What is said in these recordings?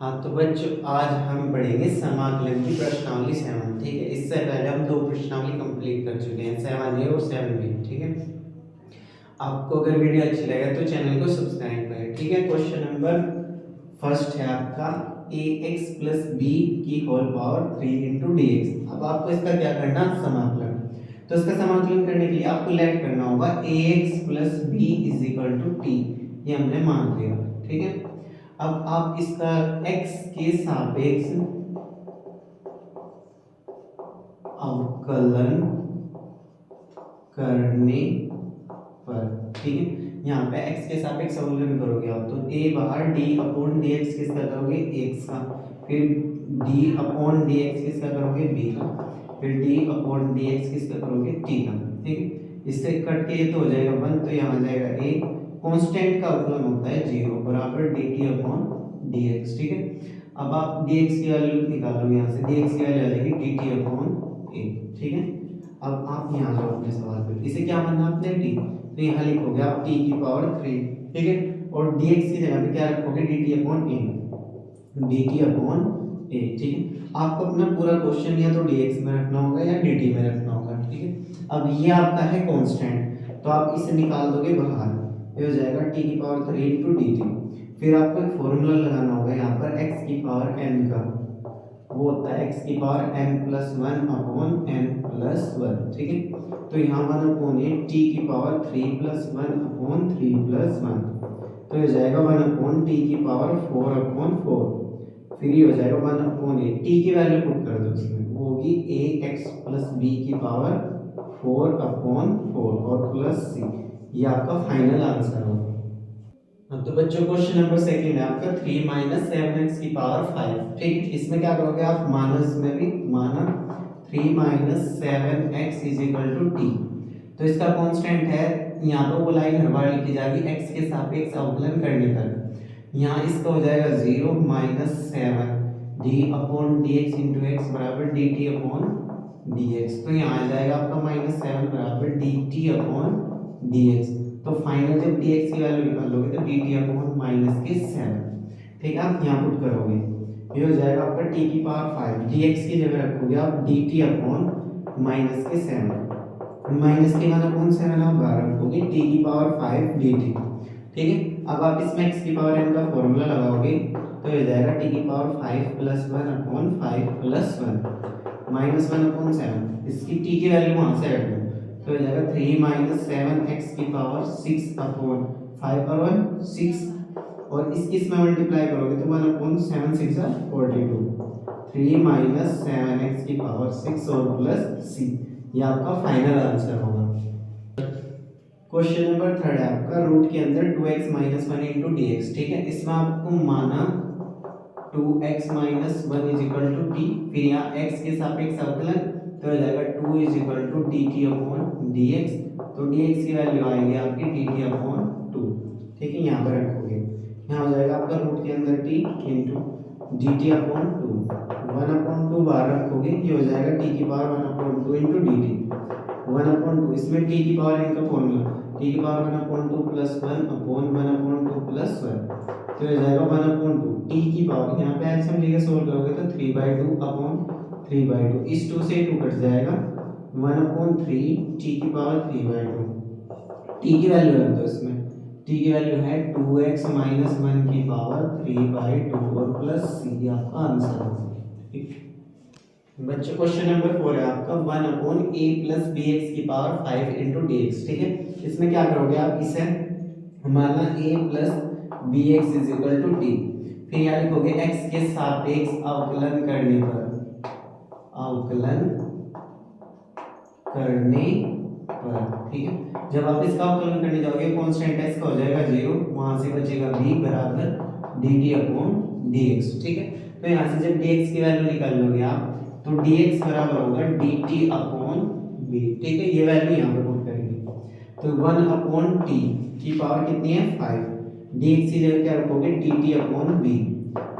हाँ तो बच्चों आज हम पढ़ेंगे समाकलन की प्रश्नावली 7। ठीक है, इससे पहले हम 2 प्रश्नावली कंप्लीट कर चुके हैं, 7A और 7B। ठीक है, आपको अगर वीडियो अच्छी लगे तो चैनल को सब्सक्राइब करें। ठीक है, क्वेश्चन नंबर फर्स्ट है आपका ax प्लस बी की whole power 3 into D X. अब आपको इसका क्या करना, समाकलन। तो इसका समाकलन करने के लिए आपको लेट करना होगा ax plus B is equal to T, ये हमने मान लिया। ठीक है, अब आप इसका x के सापेक्ष अवकलन करने पर, ठीक है, यहाँ पे x के सापेक्ष अवकलन करोगे आप तो a बाहर d अपॉन dx किसका करोगे, x का, फिर d अपॉन dx किसका करोगे, b का, फिर d अपॉन dx किसका करोगे, t का। ठीक है, इससे कट के ये तो हो जाएगा 1, तो यहाँ आ जाएगा a। कांस्टेंट का अवकलन होता है 0 बराबर dt अपॉन dx। ठीक है, अब आप dx की वैल्यू निकालोगे, यहाँ से dx की वैल्यू आ जाएगी dt अपॉन a। ठीक है, अब आप यहाँ जाओ अपने सवाल पे, इसे क्या मानना आपने t, तो यहाँ लिखोगे आप t की पावर 3। ठीक है, और dx की जगह पे क्या रखोगे, dt upon a, dt upon a। ठीक है, आपको अपना पूरा क्वेश्चन या तो dx में रखना होगा या dt में रखना होगा। ठीक है, अब ये आपका है कांस्टेंट, तो आप इसे निकाल दोगे बाहर, ये हो जाएगा t की पावर 3 इंटू dt। फिर आपको एक फॉर्मूला लगाना होगा यहाँ पर x की पावर n का, वो होता है x की power n plus 1 upon n plus 1। ठीक है, तो यहाँ 1 अपॉन ए t की पावर 3 प्लस 1 अपॉन 3 प्लस 1, तो हो जाएगा 1 अपॉन t की पावर 4 अपॉन 4। फिर ये हो जाएगा 1 अपॉन ए, t की वैल्यू पुट कर दो इसमें, वो होगी ax प्लस b की पावर 4 अपॉन 4 और प्लस c। ये आपका फाइनल आंसर होगा। हाँ तो बच्चों क्वेश्चन नंबर सेकंड है आपका 3 माइनस 7x की पावर 5। ठीक है, इसमें क्या करोगे आप, माइनस में भी माना 3 minus 7x is equal to T. तो इसका कांस्टेंट है, यहाँ पर वो लाइन हर बार लिखी जाएगी x के सापेक्ष अवकलन करने पर। यहाँ इसका हो जाएगा 0 minus 7 d upon D x into x बराबर d T upon D x. तो यहाँ आ जाएगा आपका माइनस 7 बराबर d T upon D x. तो फाइनल जब dx की वैल्यू निकालोगे तो dt अपॉन माइनस के 7। ठीक है, आप यहाँ पुट करोगे, ये हो जाएगा आपका t की पावर 5, dx की जगह रखोगे आप dt अपॉन माइनस के 7, माइनस के 1 अपॉन 7 आप बाहर रखोगे t की पावर 5 dt। ठीक है, अब आप इसमें x की पावर n का फॉर्मूला लगाओगे तो हो जाएगा t की power 5 plus 1 upon 5 plus 1 minus 1 upon 7, इसकी t की वैल्यू वहाँ से रख दो, तो हो जाएगा 3 माइनस 7x की पावर 6 अपॉन 5 और 1 6, और इसमें मल्टीप्लाई करोगे तो 1 अपॉन 7 6 42, 3 माइनस 7x की पावर 6 और प्लस c। ये आपका फाइनल आंसर होगा। क्वेश्चन नंबर थर्ड है आपका रूट के अंदर 2x minus 1 into D X. ठीक है, इसमें आपको माना 2x minus 1 is equal to T, फिर यहाँ x के सापेक्ष अवकलन, तो हो जाएगा 2 is equal to D T upon D x. तो डी एक्स की वैल्यू आएगी आपकी डी टी अपॉन 2। ठीक है, यहाँ पर रखोगे, यहाँ हो जाएगा आपका रूट के अंदर T into D T upon 2, 1 upon 2 बाहर रखोगे, ये हो जाएगा टी की power 1 upon 2 into D T, 1 upon 2, इसमें टी की पावर इनका फॉर्मूला टी की power 1 upon 2 plus 1 upon 1 upon 2 plus 1, तो हो जाएगा 1 अपॉन 2 टी की पावर, यहाँ पे एलसीएम लेके सोल्व करोगे तो 3/2 अपॉन 3/2, इस 2 से 2 कट जाएगा, 1 अपॉन 3 टी की पावर 3/2। टी की वैल्यू रख दो इसमें, टी की वैल्यू है 2x माइनस 1 की पावर 3/2 और प्लस सी, आपका आंसर होगा। ठीक, बच्चों क्वेश्चन नंबर 4 है आपका 1 upon a plus B X की पावर 5 इंटू डी एक्स। ठीक है, इसमें क्या करोगे आप, इसे माना a plus B X is equal to T, फिर यहाँ लिखोगे x के सापेक्ष अवकलन करने पर, अवकलन करने पर। ठीक है, जब आप इसका अवकलन करने जाओगे कांस्टेंट x का हो जाएगा 0, वहां से बचेगा b बराबर dt अपॉन dx। ठीक है, तो यहाँ से जब dx की वैल्यू निकाल लोगे आप तो dx बराबर होगा dt अपॉन b। ठीक है, ये वैल्यू यहाँ पर पुट करेंगे, तो 1 अपॉन t की पावर कितनी है 5, dx की जगह क्या रखोगे dt अपॉन b,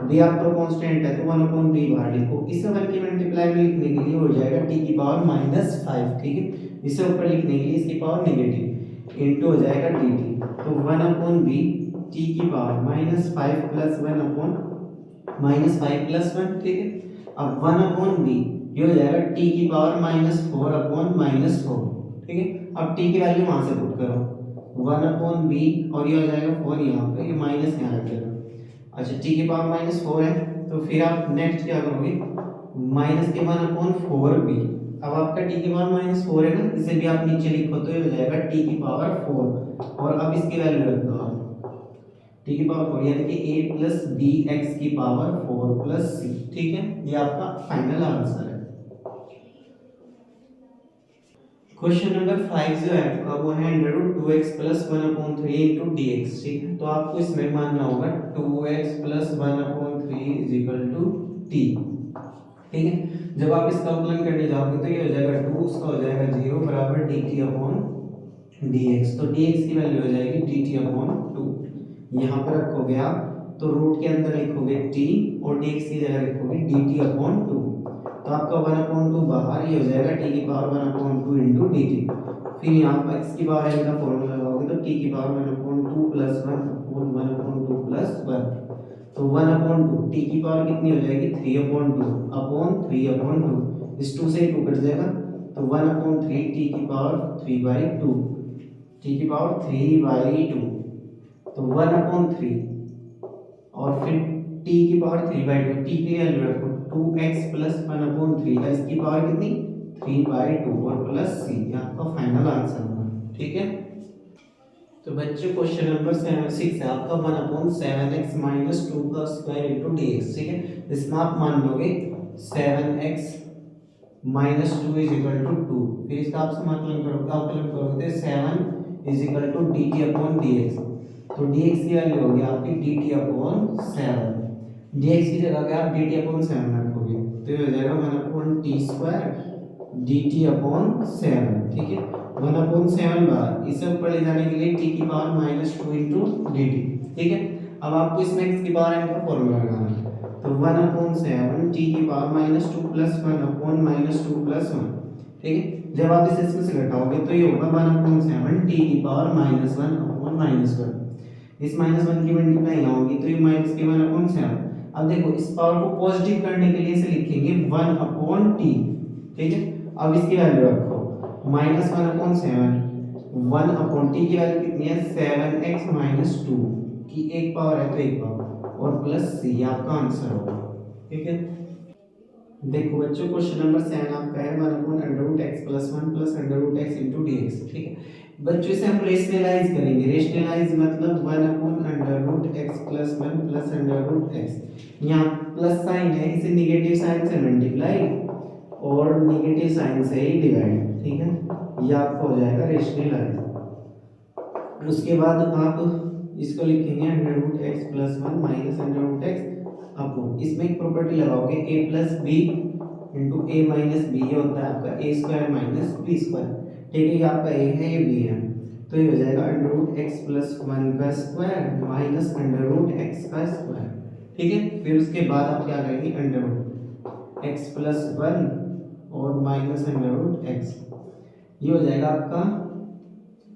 d आपका कांस्टेंट है तो 1 अपॉन b बाहर लिखो, इसे ऊपर की मल्टीप्लाई में लिखने के लिए हो जाएगा t की पावर माइनस 5। ठीक है, इसे ऊपर लिखने के लिए इसकी पावर नेगेटिव इनटू हो जाएगा dt, तो 1 अपॉन b t की पावर माइनस 5 प्लस 1 अपॉन -5 + 1, ठीक है। अब 1/b ये हो जाएगा t की पावर -4/-4, ठीक है। अब t की वैल्यू वहां से पुट करो, 1/b और ये हो जाएगा 4 यहाँ पे, ये माइनस यहाँ रख देना। अच्छा t की पावर -4 है, तो फिर आप नेक्स्ट क्या करोगे, माइनस के 1/4b। अब आपका t की पावर -4 है ना, इसे भी आप नीचे लिखो तो ये हो जाएगा t की पावर 4, और अब इसकी वैल्यू रख दो आप t की पावर 4, यानी कि a प्लस बी एक्स की पावर 4 प्लस c, ठीक है। ये आपका फाइनल आंसर है। क्वेश्चन नंबर 5 जो है आपका वो है √2x + 1/3 इंटू dx, ठीक है। तो आपको इसमें मानना होगा 2x + 1/3 t, ठीक है। जब आप इसका अवकलन करने जाओगे तो ये हो जाएगा 2, उसका हो जाएगा 0 बराबर dt/dx। तो dx की वैल्यू हो जाएगी dt/2, यहाँ पर रखोगे आप तो रूट के अंदर लिखोगे t और dx की जगह लिखोगे dt/2, तो आपका 1/2 बाहर, ये हो जाएगा t की पावर 1/2 इंटू dt। फिर यहाँ पर x की पावर n का फॉर्मूला लगाओगे तो t की पावर 1/2 प्लस 1/2 प्लस 1, तो 1/2 t की पावर कितनी हो जाएगी 3/2 इस 2 से 2 कट जाएगा, तो 1/3 t की पावर 3/2, t की पावर 3/2, तो 1/3 और फिर t की पावर 3/2, t की वैल्यू रखो 2x + 1/3, x की पावर कितनी 3/2 और प्लस c, ये आपका फाइनल आंसर होगा, ठीक है। तो बच्चों क्वेश्चन नंबर 6 है आपका 1/7x - 2 का स्क्वायर इंटू dx, ठीक है। इसमें आप मान लोगे 7x - 2 = 2, फिर इसका आप अवकलन करोगे तो 7 = dt/dx, तो dx की वैल्यू होगी आपकी dt/7, dx की जगह पे आप dt/7 रखोगे तो ये हो जाएगा 1/t² dt/7, ठीक है। 1/7 बार इसे ऊपर ले जाने के लिए t की पावर -2 इंटू dt, ठीक है। अब आपको इसमें x की पावर n का फॉर्मूला लगाना है, तो 1/7 t की पावर -2 प्लस 1/-2 प्लस 1, ठीक है। जब आप इसे इसमें से घटाओगे तो ये होगा 1/7 t की पावर -1/-1, इस -1 की मल्टीप्लाई यहाँ होगी तो ये माइनस के 1/7। अब देखो इस पावर को पॉजिटिव करने के लिए इसे लिखेंगे 1/t, ठीक है। अब इसकी वैल्यू रखो -1/7, 1/t की वैल्यू कितनी है 7x - 2 की एक पावर है तो एक पावर, और प्लस c आपका आंसर होगा, ठीक है। देखो बच्चों क्वेश्चन नंबर 7 आपका है 1/√x + 1 + √x इंटू dx, ठीक है। बच्चों इसे हम रेशनलाइज करेंगे, रेशनलाइज मतलब 1/√x + 1 + √x, यहाँ प्लस साइन है इसे निगेटिव साइन से मल्टीप्लाई और निगेटिव साइन से ही डिवाइड, ठीक है। ये आपको हो जाएगा रेशनलाइज। उसके बाद आप इसको लिखेंगे √x + 1 - √x अपॉन, इसमें एक प्रॉपर्टी लगाओगे a + b into a - b, ये होता है आपका a² - b², ठीक है। ये आपका a है ये b है, तो ये हो जाएगा √x + 1 का स्क्वायर माइनस √x का स्क्वायर, ठीक है। फिर उसके बाद आप क्या करेंगे √x + 1 और माइनस √x, ये हो जाएगा आपका,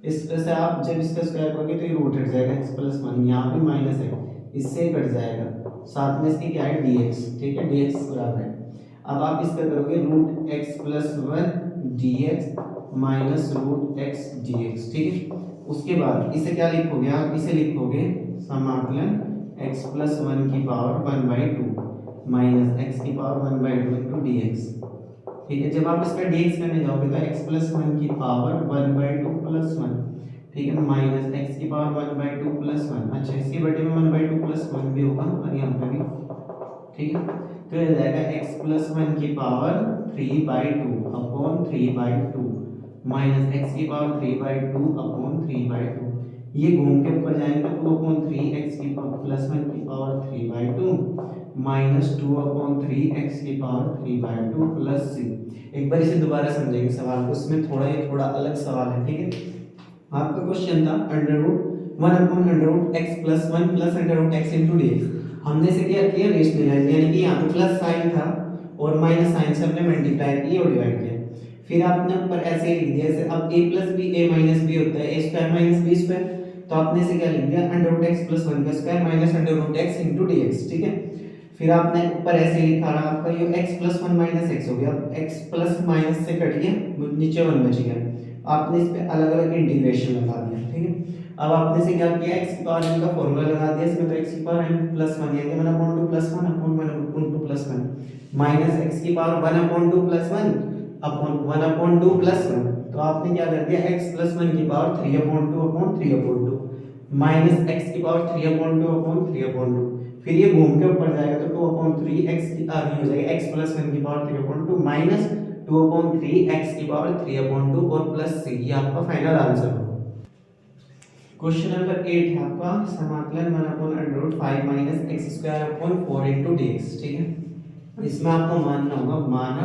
इसमें से आप जब इसका स्क्वायर करोगे तो ये रूट हट जाएगा x + 1, यहाँ भी माइनस है इससे कट जाएगा, साथ में इसकी क्या है dx, ठीक है, dx बराबर है। अब आप इसका करोगे √x + 1 dx minus √x dx, ठीक है। उसके बाद इसे क्या लिखोगे आप, इसे लिखोगे समाकलन x + 1 की पावर 1/2 माइनस x की पावर 1/2 इंटू dx, ठीक है। जब आप इसका dx करने जाओगे तो x + 1 की पावर 1/2 प्लस 1, ठीक है, माइनस x की पावर 1/2 प्लस 1, अच्छा इसके बटे में 1/2 प्लस 1 भी होगा और यहाँ पे भी, ठीक है। तो ये जाएगा x + 1 की पावर 3/2 अपॉन 3/2 माइनस x की पावर 3/2 अपॉन 3/2, ये घूम के ऊपर जाएंगे तो 2/3 x की पावर + 1 की पावर 3/2 माइनस 2/3 x की पावर 3/2 प्लस c। एक बार इसे दोबारा समझेंगे सवाल को, इसमें थोड़ा अलग सवाल है, ठीक है। आपका क्वेश्चन था √1/√x + 1 + √x इंटू dx, हमने इसे क्या किया रेशनलाइज, यानी कि यहाँ पे प्लस साइन था और माइनस साइन से हमने मल्टीप्लाई किया और डिवाइड किया, फिर आपने ऊपर ऐसे ही लिख दिया जैसे अब a + b a - b होता है a² - b², तो आपने इसे क्या लिख दिया √x + 1 का square minus √x into dx, ठीक है। फिर आपने ऊपर ऐसे लिखा रहा आपका ये x plus one minus x हो गया, अब x प्लस माइनस से कट गया, नीचे वन बच गया, आपने इस पे अलग अलग इंटीग्रेशन लगा दिया, ठीक है। अब आपने से क्या किया, x की पावर n का फॉर्मूला लगा दिया, इसमें तो x की पावर n प्लस वन यानी 1/2 plus 1 upon 1/2 plus 1 minus x की पावर 1/2 प्लस 1 अपॉन 1/2 प्लस 1, तो आपने क्या कर दिया, x प्लस 1 की पावर 3/2 अपॉन 3/2 माइनस x की पावर 3/2 अपॉन 3/2, फिर ये घूम के ऊपर जाएगा तो 2/3 x की आगे हो जाएगा x प्लस 1 की पावर 3/2 माइनस 2/3 x की पावर 3/2 और प्लस c, ये आपका फाइनल आंसर होगा। क्वेश्चन नंबर 8 है आपका समाकलन 1/√5 minus x square upon 4 into dx, ठीक है। इसमें आपको मानना होगा माना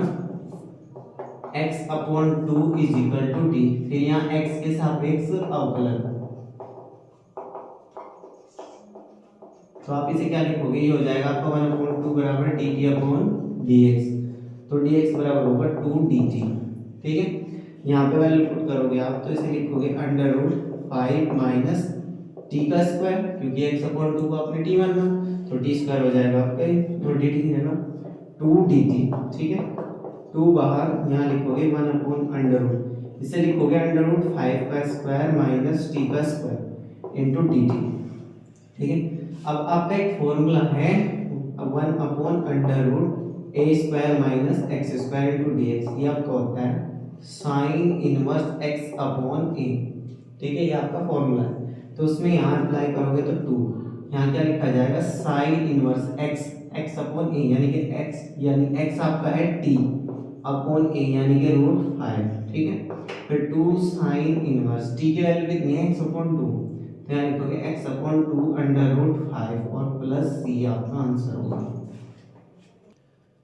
x upon 2 is equal to D, फिर यहाँ x के सापेक्ष अवकलन, तो आप इसे क्या लिखोगे, ये हो जाएगा आपका 1/2 बराबर dt अपॉन dx, तो dx बराबर होगा 2 dt, ठीक है। यहाँ पे वैल्यू पुट करोगे आप तो इसे लिखोगे √5 माइनस टी का स्क्वायर, क्योंकि x अपॉन 2 को आपने t माना, तो t स्क्वायर हो जाएगा आपका, तो dt की जगह 2 dt, ठीक है। 2 बाहर, यहाँ लिखोगे 1/√, इसे लिखोगे √5 का स्क्वायर माइनस t का स्क्वायर इंटू dt, ठीक है। अब आपका एक फॉर्मूला है 1/√a² minus x square into dx, ये आपका होता है sine inverse x upon a, ठीक है, ये आपका फॉर्मूला है। तो उसमें यहाँ अप्लाई करोगे तो 2, यहाँ क्या लिखा जाएगा sine inverse x upon a, यानी कि x आपका है t अपॉन a यानी कि √5, ठीक है। फिर 2 साइन इनवर्स t की वैल्यू कितनी है, x अपॉन 2, तो यहाँ लिखोगे x अपॉन 2 √5 और प्लस c आपका आंसर होगा,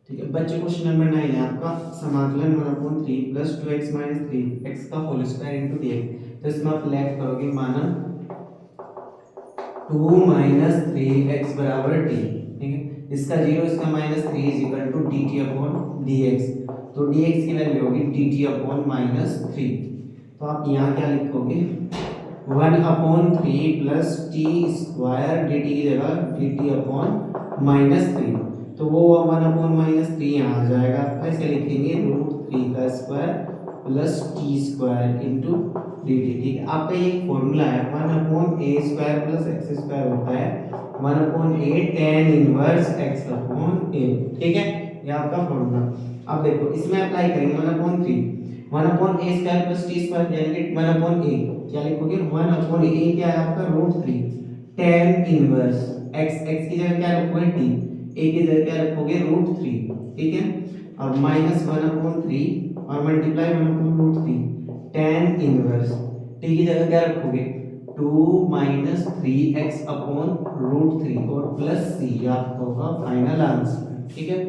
ठीक है। बच्चे क्वेश्चन नंबर 9 है आपका समाकलन 1/3 प्लस 2x माइनस 3x का होल स्क्वायर इंटू dx, तो इसमें आप लेफ्ट करोगे माना 2 माइनस 3x बराबर t, ठीक है। इसका 0 इसका minus 3 is equal to dt upon dx, तो dx की वैल्यू होगी dt अपॉन माइनस 3, तो आप यहाँ क्या लिखोगे 1/3 plus T square D T की जगह डी टी अपॉन माइनस 3, तो वो 1/-3 यहाँ आ जाएगा आपका, इसे लिखेंगे √3 का square plus T square into D T, ठीक है। आपका ये फॉर्मूला है 1/a² प्लस एक्स स्क्वायर होता है 1/a tan inverse x upon a, ठीक है, ये आपका फॉर्मूला। अब देखो इसमें अप्लाई करेंगे 1/a² प्लस टी स्क्वायर यानी कि 1/a, क्या लिखोगे 1/a क्या है आपका √3 tan इनवर्स x की जगह क्या रखोगे t, a की जगह क्या रखोगे √3, ठीक है। अब माइनस 1/3 और मल्टीप्लाई 1/√3 tan इनवर्स t की जगह क्या रखोगे 2 माइनस 3x अपॉन √3 और प्लस c, आपका होगा फाइनल आंसर, ठीक है।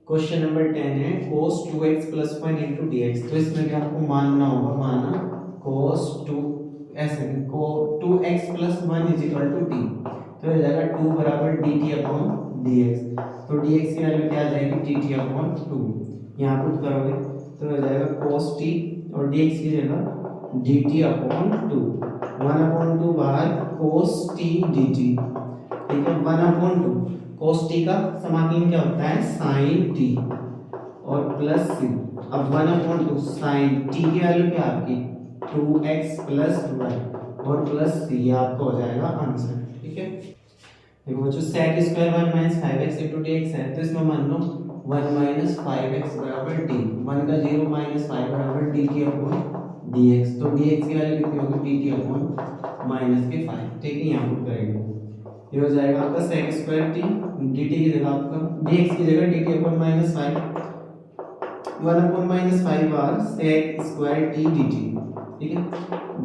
क्वेश्चन नंबर 10 है cos 2x plus 1 into dx, तो इसमें भी आपको मानना होगा माना cos 2 ऐसे को 2x plus 1 is equal to t, तो हो जाएगा 2 बराबर dt अपॉन dx, तो dx की वैल्यू क्या आ जाएगी dt अपॉन 2, यहाँ पुट करोगे तो हो जाएगा cos t और dx की जगह dt अपॉन 2, 1/2 बाहर cos t dt, ठीक है। 1/2 cos t का समाकलन क्या होता है sin t और प्लस c, अब 1/2 sin t की वैल्यू क्या आपकी 2x प्लस 1 और प्लस c, आपका हो जाएगा आंसर, ठीक है। देखो बच्चों sec square 1 minus 5x into dx है, तो इसमें मान लो 1 माइनस 5x बराबर t, 1 का 0 माइनस 5 बराबर dt अपॉन dx, तो dx की वैल्यू कितनी होगी dt अपॉन माइनस के 5, ठीक है, यहाँ पुट करेंगे, ये हो जाएगा आपका sec स्क्वायर t dt की जगह आपका dx की जगह dt upon minus 5, 1 upon minus 5 बार sec स्क्वायर t dt, ठीक है।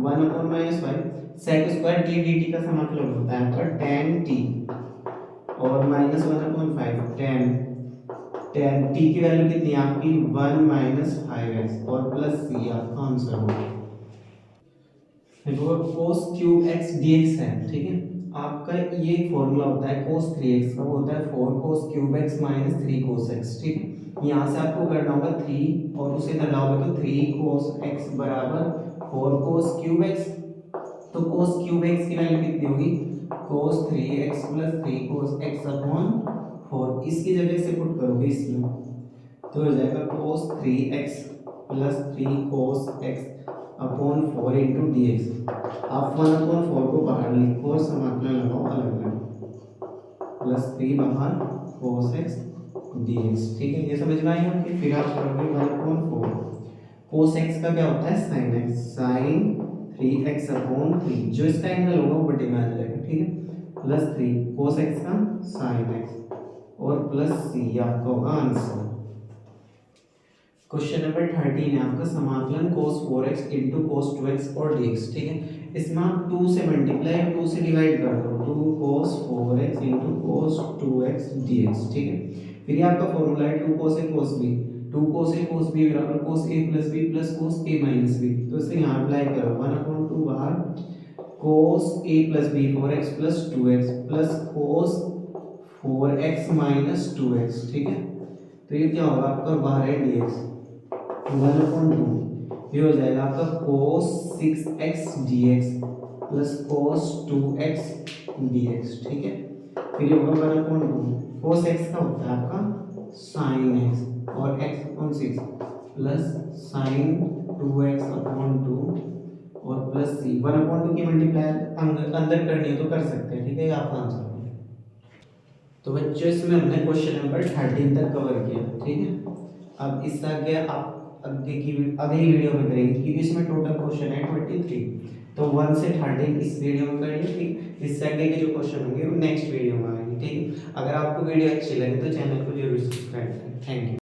1 upon minus 5 sec square t dt का समाकलन होता है आपका tan t और माइनस 1 अपॉन 5 tan t की वैल्यू कितनी है आपकी 1 माइनस 5x और प्लस c, आपका आंसर होगा। देखो cos क्यूब x dx है, ठीक है। आपका ये फॉर्मूला होता है cos 3x का, वो होता है 4 cos cube x minus 3 cos x, ठीक है। यहाँ से आपको करना होगा 3 और उसे इधर लाओगे तो 3 cos x बराबर 4 cos क्यूब x, तो cos क्यूब x की वैल्यू कितनी होगी cos 3x plus 3 cos x upon 4 इसकी जगह से पुट करोगे इसमें तो हो जाएगा cos 3x plus 3 cos x upon 4 into D x. आप 1/4 को बाहर लिखो और समाकलन लगाओ अलग अलग, प्लस 3 बाहर cos x dx। ठीक है, ये समझ में आई होगी। फिर आप करोगे 1/4 cos x का क्या होता है sin x, sin 3x upon 3 जो इसका एंगल होगा वो बटे में आ जाएगा। ठीक है, प्लस 3 cos x का sin x और प्लस सी आपका होगा आंसर। क्वेश्चन नंबर 13 है आपका समाकलन cos 4x into cos 2x और dx। ठीक है, इसमें आप 2 से मल्टीप्लाई और 2 से डिवाइड कर दो, 2 cos 4x into cos 2x dx। ठीक है, फिर ये आपका फॉर्मूला है 2 cos a cos b, 2 cos a cos b बराबर cos a plus b plus cos a minus b। तो इसे यहाँ अप्लाई करो 1/2 बाहर cos a plus b 4x plus 2x plus cos 4x minus 2x। ठीक है, तो ये क्या होगा आपका बाहर है dx 1/2, ये हो जाएगा आपका cos 6x dx plus cos 2x dx। ठीक है, फिर ये होगा 1/2 cos x का होता है आपका sin x और x upon 6 plus sin 2x upon 2 और प्लस c 1/2 की मल्टीप्लाई अंदर करनी है तो कर सकते हैं। ठीक है, आपका आंसर। तो बच्चों इसमें हमने क्वेश्चन नंबर 13 तक कवर किया। ठीक है, अब इससे आगे आप अगली वीडियो में करेंगे क्योंकि इसमें टोटल क्वेश्चन है 23। तो 1 से 13 इस वीडियो में करेंगे। ठीक, इससे आगे के जो क्वेश्चन होंगे वो नेक्स्ट वीडियो में आएंगे। ठीक है, अगर आपको वीडियो अच्छी लगे तो चैनल को जरूर सब्सक्राइब करें। Thank you.